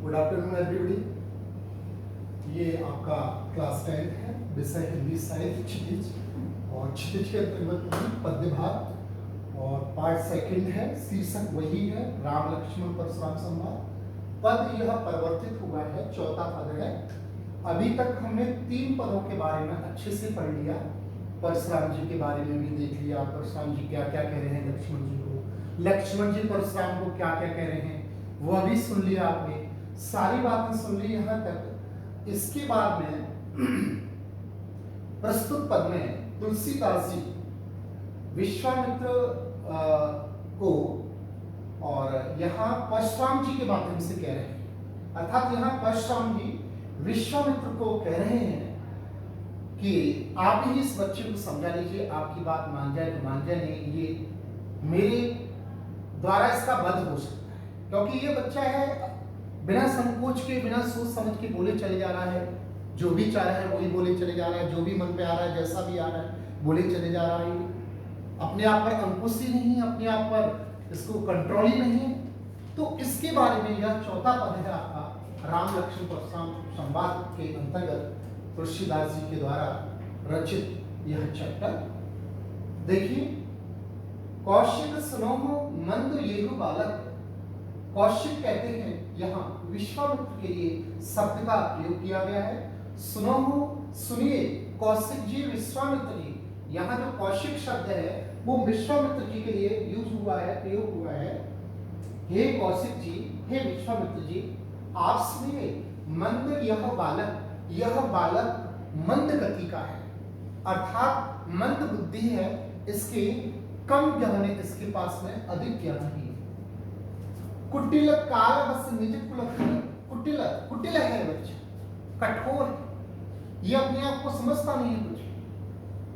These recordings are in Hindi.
Good afternoon everybody. ये आपका क्लास 10 है, विषय हिंदी साहित्य क्षितिज, और क्षितिज के अंतर्गत ही पद्य भाग और पार्ट सेकंड है। शीर्षक वही है, राम लक्ष्मण परशुराम संवाद। पद यह परिवर्तित हुआ है, चौथा पद है। अभी तक हमने 3 पदों के बारे में अच्छे से पढ़ लिया। परशुराम जी के बारे में भी देख लिया, परशुराम जी क्या क्या कह रहे हैं लक्ष्मण जी को, लक्ष्मण जी परशुराम को क्या क्या कह रहे हैं वह भी सुन लिया आपने, सारी बातें सुन ली यहाँ तक। इसके बाद में प्रस्तुत पद में तुलसीदास जी विश्वामित्र को और यहाँ परशुराम जी के माध्यम से कह रहे हैं, अर्थात यहाँ परशुराम जी विश्वामित्र को कह रहे हैं कि आप ही इस बच्चे को समझा लीजिए, आपकी बात मान जाए तो मान जाए, नहीं ये मेरे द्वारा इसका वध हो सकता है, क्योंकि ये बच्चा है बिना संकोच के, बिना सोच समझ के बोले चले जा रहा है, जो भी चाह रहा है वही बोले चले जा रहा है, जो भी मन पे आ रहा है, जैसा भी आ रहा है बोले चले जा रहा है। अपने आप पर अंकुश ही नहीं है, अपने आप पर इसको कंट्रोल ही नहीं है। तो इसके बारे में यह चौथा पद है आपका राम लक्ष्मण परशुराम संवाद के अंतर्गत तुलसीदास जी के द्वारा रचित यह चैप्टर। देखिए, कौशिक सुनो मंद येहु बालक। कौशिक कहते हैं, यहाँ विश्वामित्र के लिए शब्द का प्रयोग किया गया है। सुनो सुनिए, कौशिक जी विश्वामित्र जी। यहाँ जो कौशिक शब्द है वो विश्वामित्र जी के लिए यूज हुआ है, प्रयोग हुआ है। हे कौशिक जी, हे विश्वामित्र जी, आप सुनिए, मंद यह बालक, यह बालक मंद गति का है, अर्थात मंद बुद्धि है, इसके कम ज्ञान है, इसके पास में अधिक ज्ञान नहीं है। कुटिल काल बस निज कुल, कुटिल कुटिल है बच्चा, कठोर है, ये अपने आप को समझता नहीं है कुछ,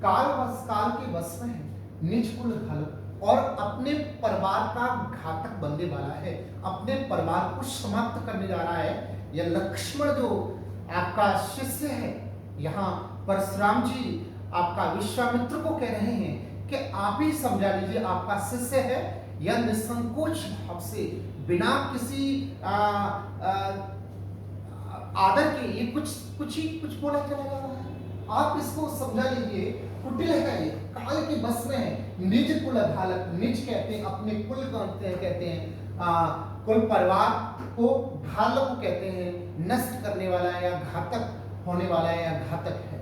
काल के बस में है, निज कुल घाल, और अपने परिवार का घातक बनने वाला है, अपने परिवार को समाप्त करने जा रहा है। यह लक्ष्मण जो आपका शिष्य है, यहाँ परशुराम जी आपका विश्वामित्र को कह रहे हैं कि आप ही समझा लीजिए, आपका शिष्य है, यह निसंकोच भाव से बिना किसी आदर के ये कुछ बोला चला जा रहा है। आप इसको समझा लीजिए, कुटिल है, काल के बस में है, निज कुल घालक, निज कहते हैं अपने कुल कहते हैं, कुल परिवार को घालक कहते हैं, नष्ट करने वाला है या घातक होने वाला है या घातक है।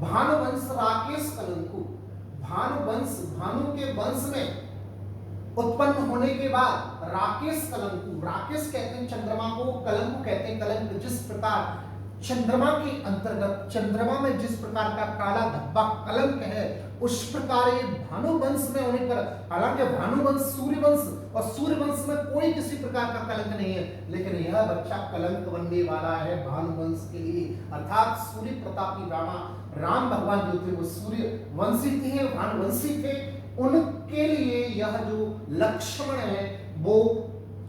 भानुवंश राकेश कलंकु, भानुवंश, भानु के वंश में उत्पन्न होने के बाद राकेश कलंकु, राकेश कहते हैं चंद्रमा को, कलंकु कहते हैं कलंक, जिस प्रकार चंद्रमा के अंतर्गत, चंद्रमा में जिस प्रकार का काला धब्बा कलंक है, उस प्रकार ये भानुवंश में होने पर, हालांकि भानुवंश सूर्यवंश, और सूर्यवंश में कोई किसी प्रकार का कलंक नहीं है, लेकिन यह बच्चा कलंक बनने वाला है भानुवंश के लिए, अर्थात सूर्य प्रतापी राम भगवान जो थे वो सूर्य वंशी थे, भानुवंशी थे, उनके लिए यह जो लक्ष्मण है वो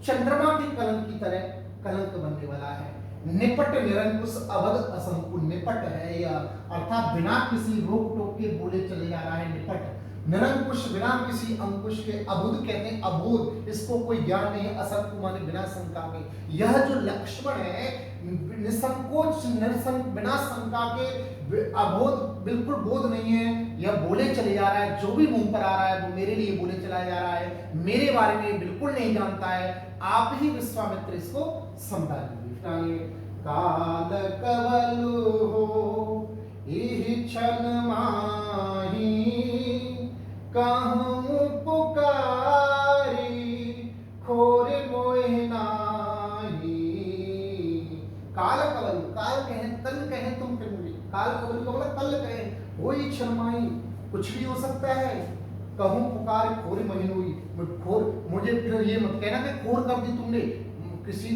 चंद्रमा के कलंक की तरह कलंक बनने वाला है। निपट निरंकुश अवध असंकुल, निपट है यह, अर्थात बिना किसी रोक टोक के बोले चले जा रहा है, निपट निरंकुश, बिना किसी अंकुश के, अबुध कहते हैं अबोध, इसको कोई ज्ञान नहीं है, असंग माने बिना शंका के। यह जो लक्ष्मण है निसंकोच, बिना शंका के, अबोध, बिल्कुल बोध नहीं है, यह बोले चले जा रहा है, जो भी मुंह पर आ रहा है वो मेरे लिए बोले चला जा रहा है, मेरे बारे में बिल्कुल नहीं जानता है। आप ही विश्वामित्र इसको समझा लीजिए। काल कवलु हो इहि छन माही, कहूँ पुकारी खोरे मोह नाही। काल कवलु, काल कहें तल कहें तुम फिर मुझे, काल कवलु का मतलब तल कहें, वही छन माही, कुछ भी हो सकता है। कहूँ पुकार खोरे मोह नाही, मुझे फिर ये मत कहना कि खोर कर दी तुमने, किसी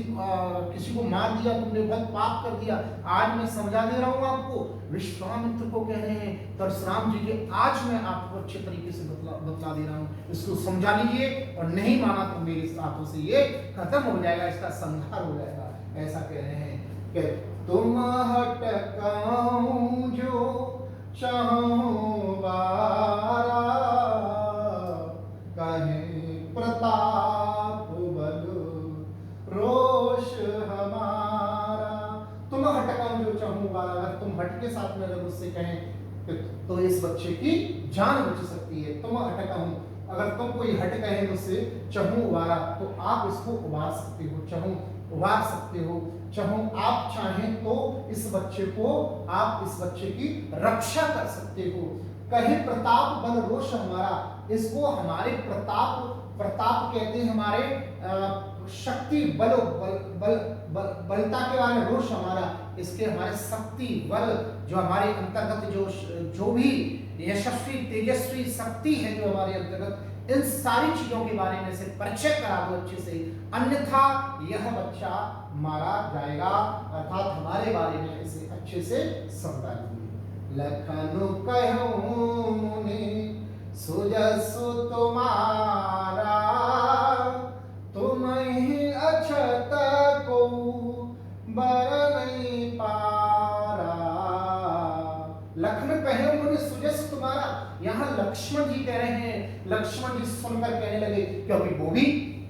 को मार दिया तुमने, बहुत पाप कर दिया। आज मैं समझा दे रहा हूं आपको, विश्वामित्र को कह रहे हैं परशुराम जी के, आज मैं आपको अच्छे तरीके से बतला दे रहा हूं, इसको समझा लीजिए, और नहीं माना तो मेरे हाथों से ये खत्म हो जाएगा, इसका संहार हो जाएगा। ऐसा कह रहे हैं कि तुम हटकाऊं जो चाहूं बारा, कहे प्रताप बल रोश अपने लग उससे कहें कि तो इस बच्चे की जान बच सकती है। तुम हट कहूं, अगर तुम कोई हट कहे मुझसे चहूं उबारा, तो आप इसको उबार सकते हो, चहूं उबार सकते हो, चहूं आप चाहें तो इस बच्चे को, आप इस बच्चे की रक्षा कर सकते हो। कहे प्रताप बल रोष हमारा, इसको हमारे प्रताप, प्रताप कहते हैं हमारे शक्ति बल, बलता के बारे में, रोष हमारा, इसके हमारे शक्ति बल, जो हमारे अंतर्गत जो भी यशस्वी तेजस्वी शक्ति है जो हमारे अंतर्गत, इन सारी चीजों के बारे में से परिचय करा दो अच्छे से, अन्यथा यह बच्चा मारा जाएगा, अर्थात हमारे बारे में इसे अच्छे से समझा दीजिए। लखनु कहूं मुनि सुजसु तुम्हारा, तुम ही अछत को बर नहीं पारा। लखन कहे मुनि सुजस तुम्हारा, यहाँ लक्ष्मण जी कह रहे हैं, लक्ष्मण जी सुनकर कहने लगे, क्योंकि वो भी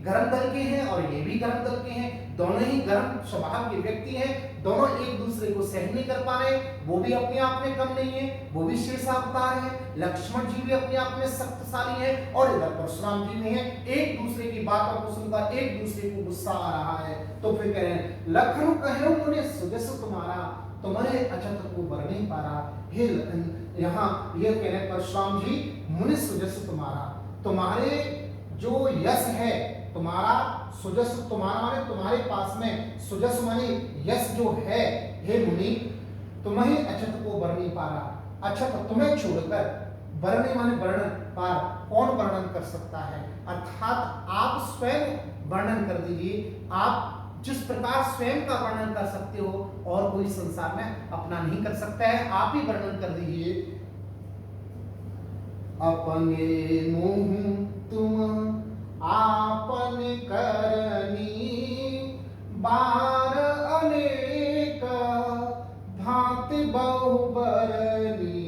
गर्म दल के हैं और ये भी गर्म दल के हैं, दोनों ही गर्म स्वभाव के व्यक्ति हैं, दोनों एक दूसरे को सहन नहीं कर पा रहे, वो भी अपने आप में कम नहीं है, वो भी शेषावतार है, लक्ष्मण जी भी अपने आप में शक्तिशाली है, और इधर परशुराम जी भी हैं, एक दूसरे की बातों को सुनकर एक दूसरे को गुस्सा आ रहा है। तो फिर कह रहे हैं लखन कहे मुनि सुजस तुम्हारा, तुम्हारे अछत को बर नहीं पा रहा। हे लखन, यहाँ यह कह रहे परशुराम जी, मुनि सुजस तुम्हारा, तुम्हारे जो यश है, तुम्हारा सुजस, तुम्हारा माने तुम्हारे पास में, सुजस माने यश जो है, हे मुनि, तुम्हें अछत को बर नहीं पा रहा। अछत तुम्हें छोड़कर, बरने माने वर्णन, पार कौन वर्णन कर सकता है, अर्थात आप स्वयं वर्णन कर दीजिए, आप जिस प्रकार स्वयं का वर्णन कर सकते हो और कोई संसार में अपना नहीं कर सकता है, आप ही वर्णन कर दीजिए। अपने मुंह तुम आपन करनी, बार अनेक भांति बहुबरनी।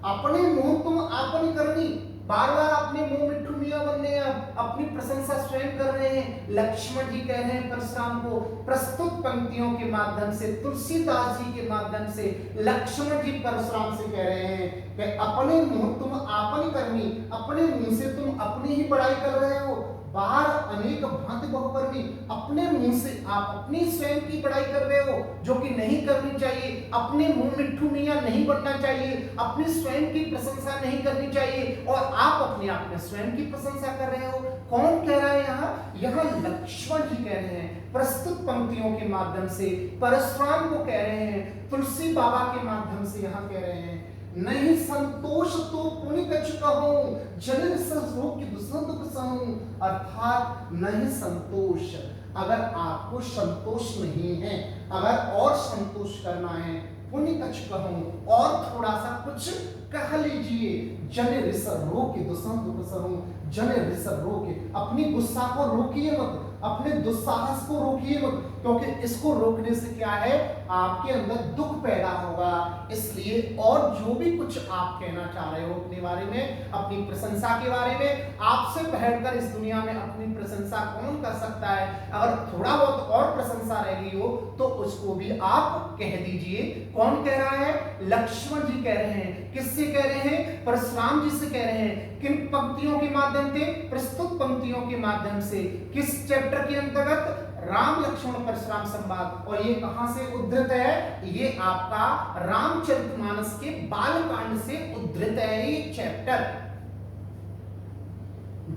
अपने मुंह तुम आपन करनी, बार बार अपने मुंह में ठुमिया बनने, अपनी प्रशंसा स्वयं कर रहे हैं। लक्ष्मण जी कह रहे हैं परशुराम को, प्रस्तुत पंक्तियों के माध्यम से, तुलसीदास जी के माध्यम से लक्ष्मण जी परशुराम से कह रहे हैं कि अपने मुंह तुम आपन करनी, अपने मुंह से तुम अपनी ही बड़ाई कर रहे हो, बाहर अनेक भांति बहुबरनी, अपने मुंह से आप अपनी स्वयं की बड़ाई कर रहे हो, जो कि नहीं करनी चाहिए, अपने मुंह मिट्ठू मियां नहीं बनना चाहिए, अपनी स्वयं की प्रशंसा नहीं करनी चाहिए, और आप अपने आप में स्वयं की प्रशंसा कर रहे हो। कौन कह रहा है यहाँ? यहाँ लक्ष्मण जी कह रहे हैं, प्रस्तुत पंक्तियों के माध्यम से परशुराम को कह रहे हैं, तुलसी बाबा के माध्यम से यहाँ कह रहे हैं, नहीं संतोष तो पुनि कछु कहूं, जनन संयोग की दूसरा दुख सहूं। अर्थात नहीं संतोष, अगर आपको संतोष नहीं है, अगर और संतोष करना है, पुनि कछु कहूं, और थोड़ा सा कुछ कह लीजिए। जन ऋष रोके दूसरा दुख सहूं, जन ऋष रोके, अपनी गुस्सा को रोकिए मत, अपने दुस्साहस को रोकिए मत, क्योंकि इसको रोकने से क्या है, आपके अंदर दुख पैदा होगा। इसलिए और जो भी कुछ आप कहना चाह रहे हो अपने बारे में, अपनी प्रशंसा के बारे में, आपसे बढ़कर इस दुनिया में अपनी प्रशंसा कौन कर सकता है? अगर थोड़ा बहुत और प्रशंसा रह गई हो तो उसको भी आप कह दीजिए। कौन कह रहा है? लक्ष्मण जी कह रहे हैं। किससे कह रहे हैं? परशुराम जी से कह रहे हैं। किन पंक्तियों के माध्यम से? प्रस्तुत पंक्तियों के माध्यम से। किस चैप्टर के अंतर्गत? राम लक्ष्मण परशुराम संवाद। और ये कहां से उद्धृत है? ये आपका रामचरितमानस के बालकांड से उद्धृत है ये चैप्टर।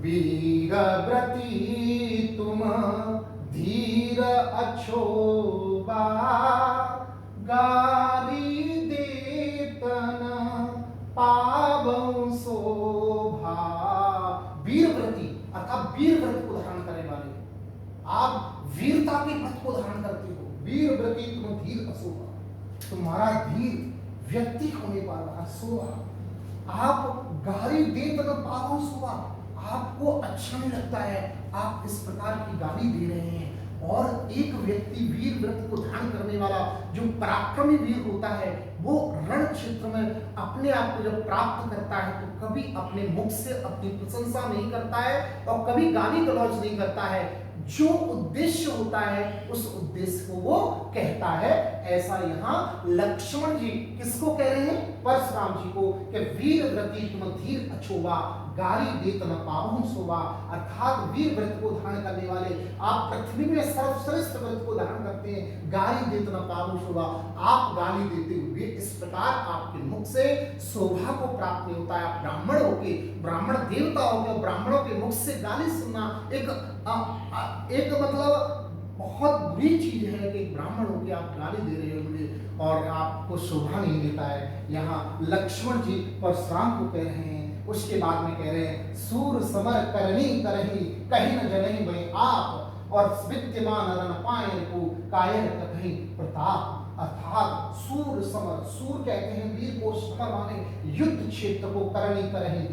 वीर व्रती तुम धीर अछोबा, गारी देतन पावं शोभा। वीरव्रती अर्थात वीर व्रत को धारण करने वाले, आप वीरता के पथ को धारण करते हो। वीरव्रती तुम धीर अशोभा, तुम्हारा धीर व्यक्ति होने वाला शोभा। आप गारी देतन पावं शोभा, आपको अच्छा नहीं लगता है, आप इस प्रकार की गाली दे रहे हैं। और एक व्यक्ति वीर व्रत को धारण करने वाला, जो पराक्रमी वीर होता है, वो रण क्षेत्र में अपने आप को जब प्राप्त करता है तो कभी अपने मुख से अपनी प्रशंसा नहीं करता है और कभी गाली गलौज नहीं करता है। जो उद्देश्य होता है उस उद्देश्य को वो कहता है। ऐसा यहाँ लक्ष्मण जी किसको कह रहे हैं? परशुराम जी को, कि वीर व्रती तुम धीर अछोवा, गारी देत न पावहु शोभा। अर्थात वीर व्रत को धारण करने वाले आप पृथ्वी में सर्वश्रेष्ठ व्रत को धारण करते हैं, गाली देत न पावहु शोभा, आप गाली देते हुए इस प्रकार आपके मुख से शोभा को प्राप्त नहीं होता है। आप ब्राह्मण होके, ब्राह्मण देवता होके, ब्राह्मणों के मुख से गाली सुनना एक मतलब बहुत बुरी चीज है कि ब्राह्मण होके आप गाली दे रहे हो मुझे और आपको शोभा नहीं देता है। यहाँ लक्ष्मण जी परशुराम को कह रहे हैं। उसके बाद में कह रहे हैं सूर समर करनी करही, कहीं न जनही वही आप, और विद्यमान रण पाए को कायर कहीं प्रताप। अर्थात सूर समर, सूर कहते हैं वीर को, समर माने युद्ध क्षेत्र को, करनी करही,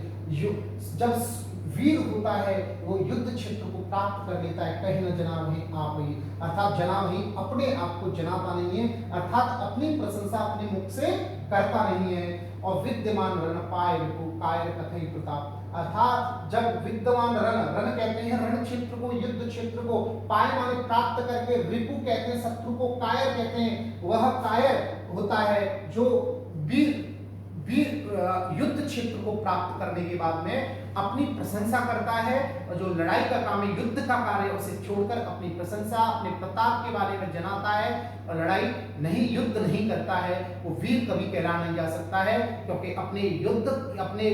जब वीर होता है वो युद्ध क्षेत्र को प्राप्त कर लेता है। कहीं न जना वही आप ही, अर्थात जना वही अपने आप को जनाता नहीं है, अर्थात अपनी प्रशंसा अपने मुख से करता नहीं है। और विद्यमान रण पाए को कायर कथई प्रताप, अर्थात जब विद्यमान रण, रण कहते हैं रण क्षेत्र को, युद्ध क्षेत्र को, पाए माने प्राप्त करके, रिपु कहते हैं शत्रु को, कायर कहते हैं, वह कायर होता है जो वीर युद्ध क्षेत्र को प्राप्त करने के बाद में अपनी प्रशंसा करता है, और जो लड़ाई का काम है, युद्ध का कार्य, उसे छोड़कर अपनी प्रशंसा, अपने प्रताप के बारे में जनाता है और लड़ाई नहीं, युद्ध नहीं करता है, वो वीर कभी कहलाया नहीं जा सकता है। क्योंकि अपने युद्ध, अपने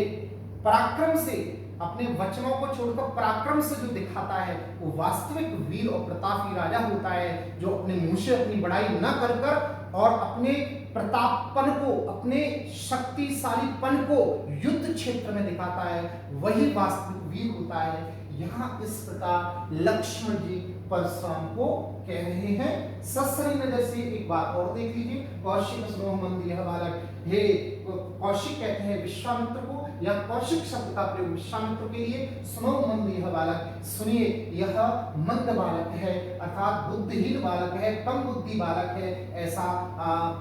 पराक्रम से, अपने वचनों को छोड़कर पराक्रम से जो दिखाता है वो वास्तविक वीर और प्रतापी राजा होता है, जो अपने मुंह से अपनी बड़ाई न कर और अपने प्रतापपन को, अपने शक्तिशालीपन को युद्ध क्षेत्र में दिखाता है, वही वास्तविक वीर होता है। यहाँ इस प्रकार लक्ष्मण जी परशुराम को कह रहे हैं। ससरी नजर से एक बात और देख लीजिए, कौशिक स्नोहमंद यह बालक, हे कौशिक कहते हैं विश्वामित्र को, या कौशिक शब्द का प्रयोग विश्वामित्र के लिए, स्नोहमंद यह बालक, सुनिए यह मंद बालक है, अर्थात बुद्धिहीन बालक है, कम बुद्धि बालक है। ऐसा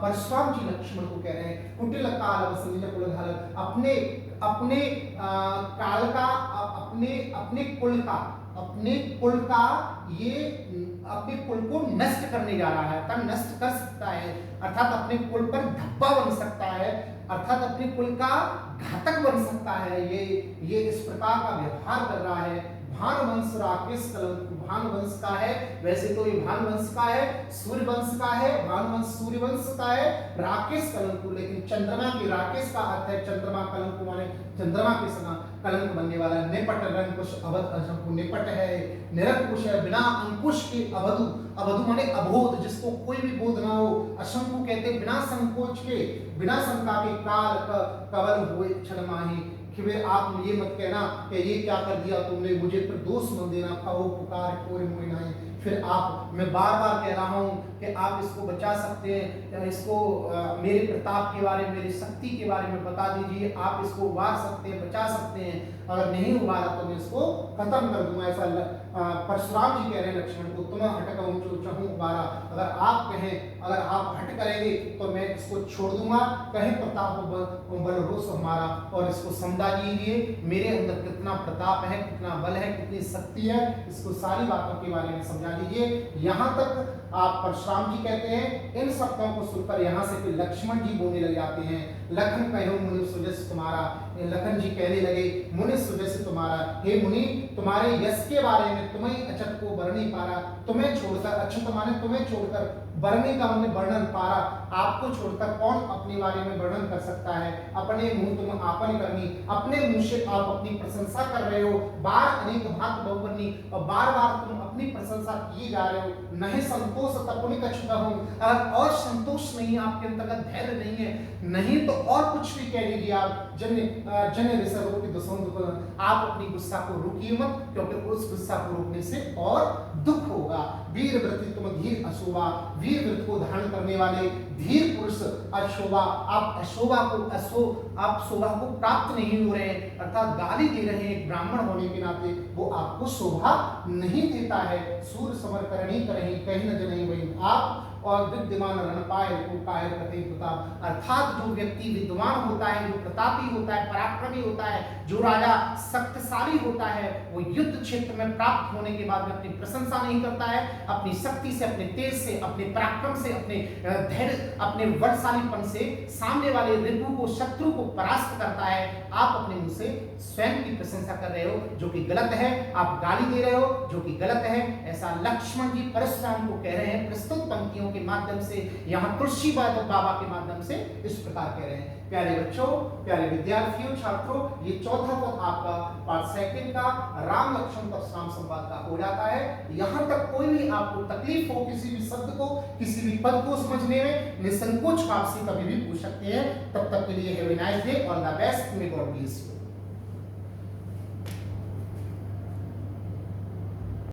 परशुराम जी लक्ष्मण को कह रहे हैं। कुटिल काल अपने अपने काल का, अपने कुल का ये अपने कुल को नष्ट करने जा रहा है, अर्थात नष्ट कर सकता है, अर्थात अपने कुल पर धब्बा बन सकता है, अर्थात अपने कुल का घातक बन सकता है। ये इस प्रकार का व्यवहार कर रहा है। भानुवंश राकेश कलंक, भानुवंश का है, वैसे तो ये भानुवंश का है, सूर्यवंश का है, भानुवंश सूर्यवंश का है, राकेश कलंक, लेकिन चंद्रमा की, राकेश का अर्थ है चंद्रमा, कलंक माने चंद्रमा के समान कलंक बनने वाला। निपट रंकुश अवध अशंकु, निपट है, निरंकुश है, बिना अंकुश के अवधु, अवधु माने अबोध, जिसको कोई भी बोध ना हो। अशंकु कहते बिना संकोच के, बिना शंका के, काल कवल हुए क्षण माही, कि वे आप ये मत कहना कि ये क्या कर दिया तुमने, मुझे फिर दोष मत देना, खाओ पुकार कोई मुझे नहीं। फिर आप, मैं बार बार कह रहा हूँ कि आप इसको बचा सकते हैं, या इसको मेरे प्रताप के बारे में, मेरी शक्ति के बारे में बता दीजिए, आप इसको उबार सकते हैं, बचा सकते हैं, अगर नहीं उबारा तो मैं इसको खत्म कर दूंगा। ऐसा परशुराम जी कह रहे हैं लक्ष्मण को, तुम हट कहूँ जो चाहूँ उबारा, अगर आप कहें, अगर आप हट करेंगे तो मैं इसको छोड़ दूंगा, कहे प्रताप बल रोष हमारा, और इसको समझा लीजिए मेरे अंदर कितना प्रताप है, कितना बल है, कितनी शक्ति है, इसको सारी बातों के बारे में समझा लीजिए। यहाँ तक आप परशुराम जी कहते हैं। इन शब्दों को सुनकर यहाँ से फिर लक्ष्मण जी बोलने लग जाते हैं। लखन कहो मुनि सुजस तुम्हारा, लखन जी कहने लगे मुनि सुजस तुम्हारा, हे मुनि तुम्हारे यश के बारे में तुम्हें अचत को वर्णी पारा, तुम्हें छोड़कर, अचत माने तुम्हें छोड़कर, वर्णी का माने वर्णन, पारा आपको छोड़कर कौन अपने बारे में वर्णन कर सकता है। अपने मुंह तुम आपन करनी, अपने मुंह से आप अपनी प्रशंसा कर रहे हो, बार अनेक भात बहुवर्णी, और बार बार तुम अपनी प्रशंसा किए जा रहे हो। नहीं संतोष तपुनि कछुता हूं, अगर और संतोष नहीं, आपके अंतर्गत धैर्य नहीं है, नहीं तो और कुछ भी कह लीजिए आप, जन ऋषभ की दुसों, आप अपनी गुस्सा को रोकिए मत, क्योंकि उस गुस्सा को रोकने से और दुख होगा। वीर व्रति तुम धीर अशोभा, वीर व्रत को धारण करने वाले धीर पुरुष अशोभा, आप अशोभा को, आप शोभा को प्राप्त नहीं हो रहे हैं, अर्थात गाली दे रहे हैं ब्राह्मण होने के नाते, वो आपको शोभा नहीं देता है। सूर समर करनी करही, कहीं न जनही वही आप, और विद्यमान रण पाए को कायर कथई प्रताप, अर्थात जो व्यक्ति विद्वान होता है, जो प्रतापी होता है, पराक्रमी होता है, जो राजा शक्तिशाली होता है वो युद्ध क्षेत्र में प्राप्त होने के बाद में अपनी प्रशंसा नहीं करता है, अपनी शक्ति से, अपने तेज से, अपने पराक्रम से, अपने धैर्य, अपने बलशालीपन से सामने वाले रिपु को, शत्रु को परास्त करता है। आप अपने मुंह से स्वयं की प्रशंसा कर रहे हो, जो कि गलत है। आप गाली दे रहे हो, जो कि गलत है। ऐसा लक्ष्मण जी परशुराम को कह रहे हैं प्रस्तुत पंक्तियों के माध्यम से, यहाँ तुलसी बाबा के माध्यम से इस प्रकार कह रहे हैं। प्यारे बच्चों, प्यारे विद्यार्थियों, छात्रों, ये चौथा पद आपका पार्ट सेकंड का राम लक्ष्मण परशुराम संवाद का हो जाता है। यहां तक कोई भी आपको तकलीफ हो किसी भी शब्द को, किसी भी पद को समझने में, निसंकोच आपसे कभी भी पूछ सकते हैं। तब तक के लिए have a nice day, all the best, may God bless you.